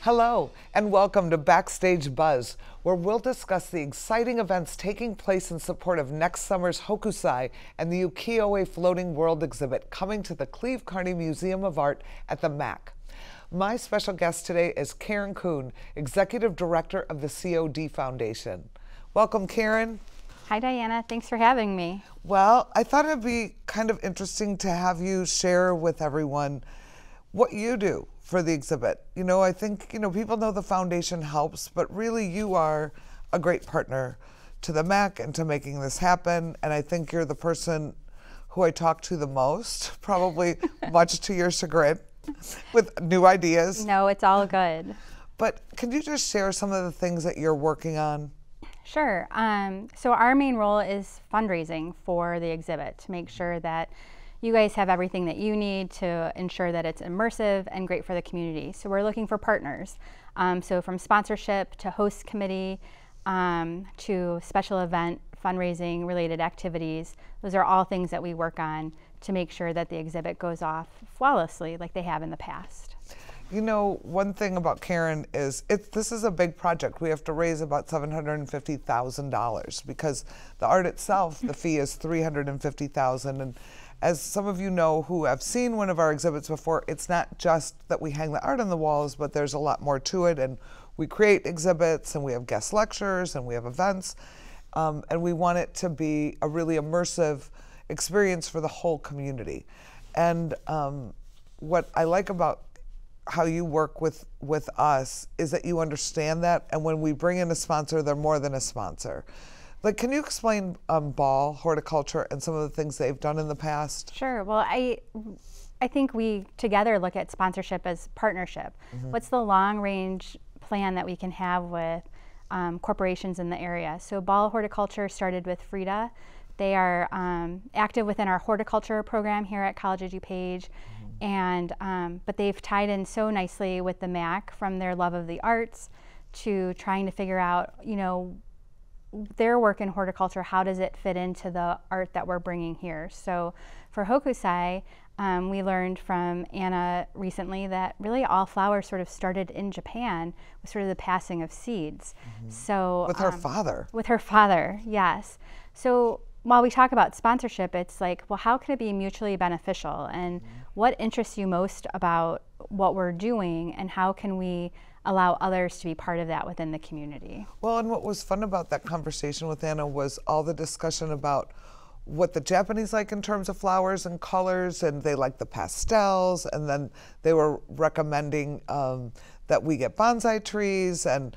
Hello, and welcome to Backstage Buzz, where we'll discuss the exciting events taking place in support of next summer's Hokusai and the Ukiyo-e Floating World exhibit coming to the Cleve Carney Museum of Art at the MAC. My special guest today is Karen Kuhn, Executive Director of the COD Foundation. Welcome, Karen. Hi, Diana. Thanks for having me. Well, I thought it'd be kind of interesting to have you share with everyone what you do for the exhibit. You know, I think, people know the foundation helps, but really you are a great partner to the MAC and to making this happen. And I think you're the person who I talk to the most, probably much to your chagrin, with new ideas. No, it's all good. But can you just share some of the things that you're working on? Sure. So our main role is fundraising for the exhibit to make sure that you guys have everything that you need to ensure that it's immersive and great for the community. So we're looking for partners. So from sponsorship to host committee to special event fundraising related activities, those are all things that we work on to make sure that the exhibit goes off flawlessly like they have in the past. You know, one thing about Karen is this is a big project. We have to raise about $750,000 because the art itself, the fee is $350,000. And as some of you know who have seen one of our exhibits before, it's not just that we hang the art on the walls, but there's a lot more to it. And we create exhibits, and we have guest lectures, and we have events. And we want it to be a really immersive experience for the whole community. And what I like about how you work with us is that you understand that, and when we bring in a sponsor, they're more than a sponsor. Like, can you explain Ball Horticulture and some of the things they've done in the past? Sure. Well, I think we together look at sponsorship as partnership. Mm-hmm. What's the long range plan that we can have with corporations in the area? So Ball Horticulture started with Frida. They are active within our horticulture program here at College of DuPage. And but they've tied in so nicely with the MAC, from their love of the arts to trying to figure out, their work in horticulture, how does it fit into the art that we're bringing here. So for Hokusai, we learned from Anna recently that really all flowers sort of started in Japan with sort of the passing of seeds. Mm-hmm. So with her father. With her father, yes. So while we talk about sponsorship, it's like, well, how can it be mutually beneficial? And what interests you most about what we're doing, and how can we allow others to be part of that within the community? Well, and what was fun about that conversation with Anna was all the discussion about what the Japanese like in terms of flowers and colors, and they like the pastels, and then they were recommending that we get bonsai trees, and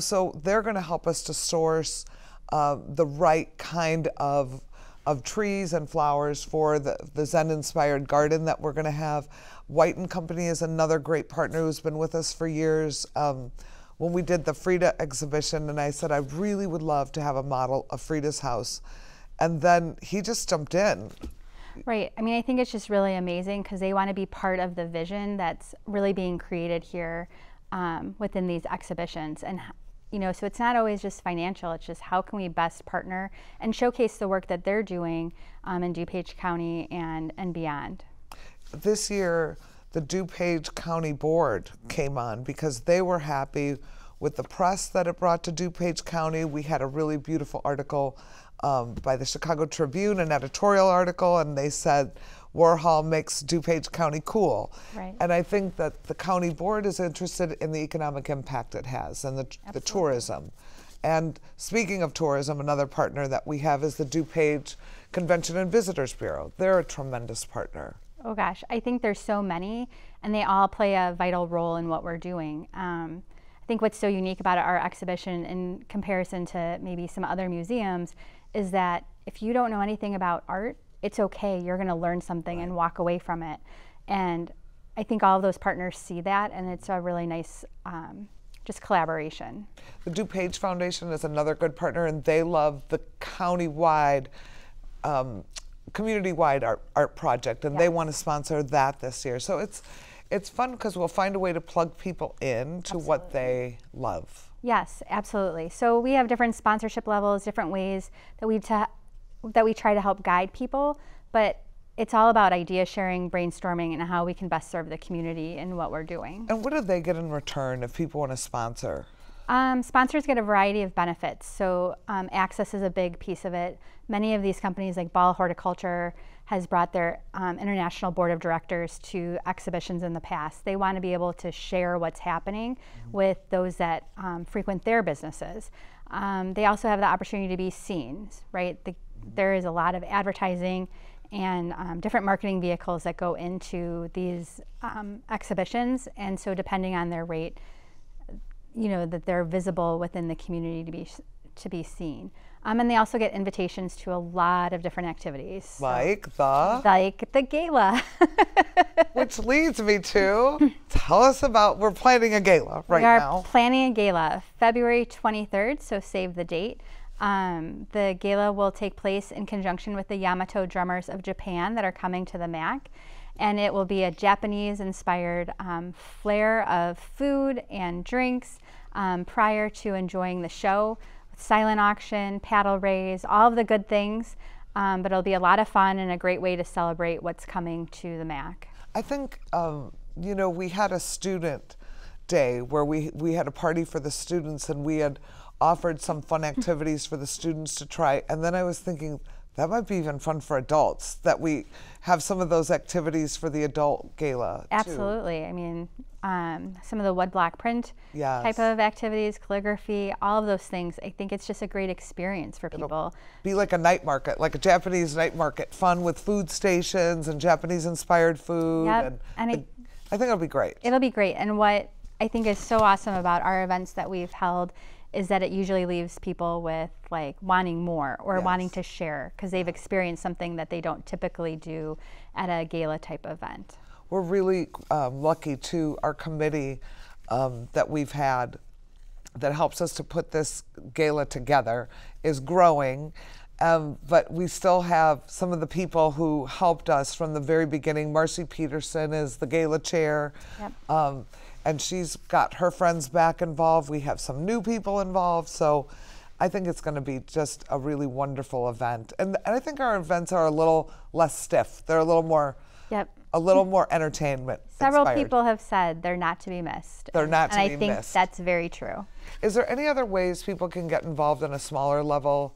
so they're going to help us to source the right kind of trees and flowers for the Zen-inspired garden that we're going to have. White & Company is another great partner who's been with us for years. When we did the Frida exhibition, and I said I really would love to have a model of Frida's house, and then he just jumped in. Right. I mean, I think it's just really amazing because they want to be part of the vision that's really being created here within these exhibitions. And so it's not always just financial, it's just how can we best partner and showcase the work that they're doing in DuPage County and beyond. This year, the DuPage County Board came on because they were happy with the press that it brought to DuPage County. We had a really beautiful article by the Chicago Tribune, an editorial article, and they said, Warhol makes DuPage County cool. Right. And I think that the county board is interested in the economic impact it has and the tourism. And speaking of tourism, another partner that we have is the DuPage Convention and Visitors Bureau. They're a tremendous partner. Oh gosh, I think there's so many, and they all play a vital role in what we're doing. I think what's so unique about our exhibition in comparison to maybe some other museums is that if you don't know anything about art, it's okay, you're going to learn something and walk away from it. And I think all of those partners see that, and it's a really nice just collaboration. The DuPage Foundation is another good partner, and they love the county-wide, community-wide art project, and they want to sponsor that this year. So it's fun because we'll find a way to plug people in to what they love. Yes, absolutely. So we have different sponsorship levels, different ways that we try to help guide people, but it's all about idea sharing, brainstorming, and how we can best serve the community in what we're doing. And what do they get in return if people want to sponsor? Sponsors get a variety of benefits. So access is a big piece of it. Many of these companies like Ball Horticulture has brought their international board of directors to exhibitions in the past. They want to be able to share what's happening with those that frequent their businesses. They also have the opportunity to be seen, right? There is a lot of advertising and different marketing vehicles that go into these exhibitions, and so depending on their rate, you know, that they're visible within the community to be seen. And they also get invitations to a lot of different activities. Like the gala. Which leads me to, tell us about, we're planning a gala right now. We are planning a gala February 23rd, so save the date. The gala will take place in conjunction with the Yamato drummers of Japan that are coming to the MAC. And it will be a Japanese-inspired flair of food and drinks prior to enjoying the show. Silent auction, paddle raise, all of the good things. But it'll be a lot of fun and a great way to celebrate what's coming to the MAC. I think, you know, we had a student day where we had a party for the students, and we had offered some fun activities for the students to try. And then I was thinking, that might be even fun for adults, that we have some of those activities for the adult gala. Absolutely. Too. I mean, some of the woodblock print Yes. type of activities, calligraphy, all of those things. I think it's just a great experience for people. It'll be like a night market, like a Japanese night market, fun with food stations and Japanese-inspired food. Yep. And I think it'll be great. It'll be great. And what I think is so awesome about our events that we've held is that it usually leaves people with like wanting more or Yes. wanting to share because they've experienced something that they don't typically do at a gala type event. We're really lucky too. Our committee that we've had that helps us to put this gala together is growing. But we still have some of the people who helped us from the very beginning. Marcy Peterson is the gala chair. Yep. And she's got her friends back involved. We have some new people involved. So I think it's going to be just a really wonderful event. And I think our events are a little less stiff. They're a little more, Yep. a little more entertainment Several inspired. people have said they're not to be missed. They're not to be missed. And I think missed. that's very true. Is there any other ways people can get involved on a smaller level?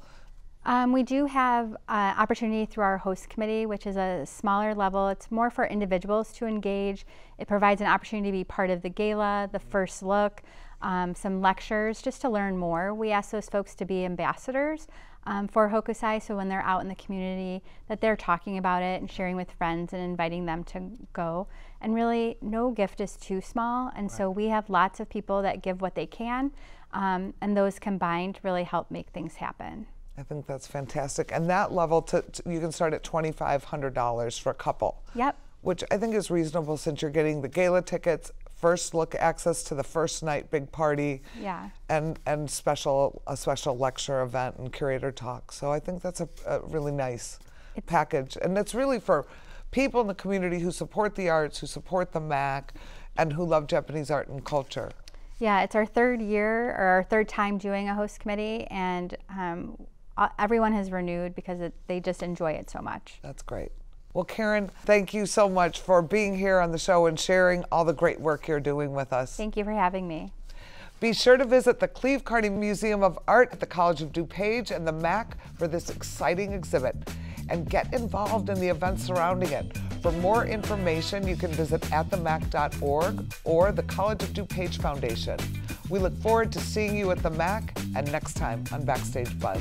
We do have opportunity through our host committee, which is a smaller level. It's more for individuals to engage. It provides an opportunity to be part of the gala, the first look, some lectures, just to learn more. We ask those folks to be ambassadors for Hokusai, so when they're out in the community, that they're talking about it and sharing with friends and inviting them to go. And really, no gift is too small, and so we have lots of people that give what they can, and those combined really help make things happen. I think that's fantastic. And that level, you can start at $2,500 for a couple. Yep. Which I think is reasonable since you're getting the gala tickets, first look access to the first night big party, Yeah. and a special lecture event and curator talk. So I think that's a really nice package. And it's really for people in the community who support the arts, who support the MAC, and who love Japanese art and culture. Yeah, it's our third year, or our third time doing a host committee, and everyone has renewed because they just enjoy it so much. That's great. Well, Karen, thank you so much for being here on the show and sharing all the great work you're doing with us. Thank you for having me. Be sure to visit the Cleve Carney Museum of Art at the College of DuPage and the MAC for this exciting exhibit, and get involved in the events surrounding it. For more information, you can visit atthemac.org or the College of DuPage Foundation. We look forward to seeing you at the MAC and next time on Backstage Buzz.